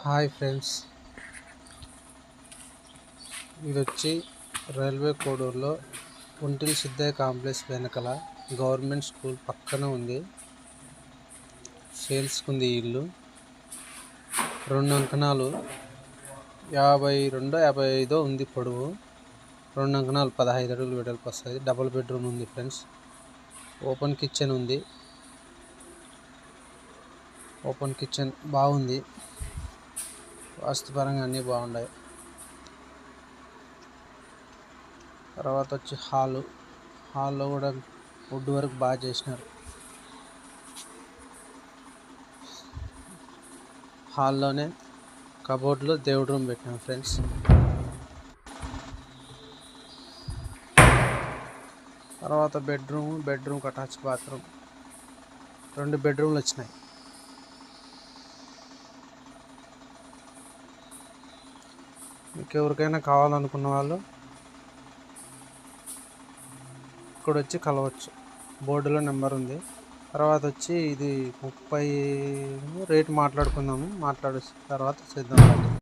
Hi friends, ఇది వచ్చి railway కోడూరులో ఒంటిల్ Siddayya complex వెనకల గవర్నమెంట్ స్కూల్ పక్కన ఉంది. సేల్స్కి ఉంది. ఇల్లు 2 అంకణాలు 52-55 ఉంది. పొడవు 2 అంకణాలు 15 అడుగులు వెడల్పు వస్తుంది. డబుల్ బెడ్రూమ్ ఉంది ఫ్రెండ్స్. ఓపెన్ కిచెన్ ఉంది. ఓపెన్ కిచెన్ బాగుంది. వాస్తుపరంగా అన్నీ బాగున్నాయి. తర్వాత వచ్చి హాల్లో కూడా వుడ్ వర్క్ బాగా చేసినారు. హాల్లోనే కబోర్డ్లో దేవుడి రూమ్ పెట్టినాం ఫ్రెండ్స్. తర్వాత బెడ్రూమ్ అటాచ్ బాత్రూమ్ 2 బెడ్రూమ్లు వచ్చినాయి. మీకు ఎవరికైనా కావాలనుకున్న వాళ్ళు ఇక్కడ వచ్చి కలవచ్చు. బోర్డులో నెంబర్ ఉంది. తర్వాత వచ్చి ఇది 30 రేటు మాట్లాడుకుందాము. తర్వాత చేద్దాం.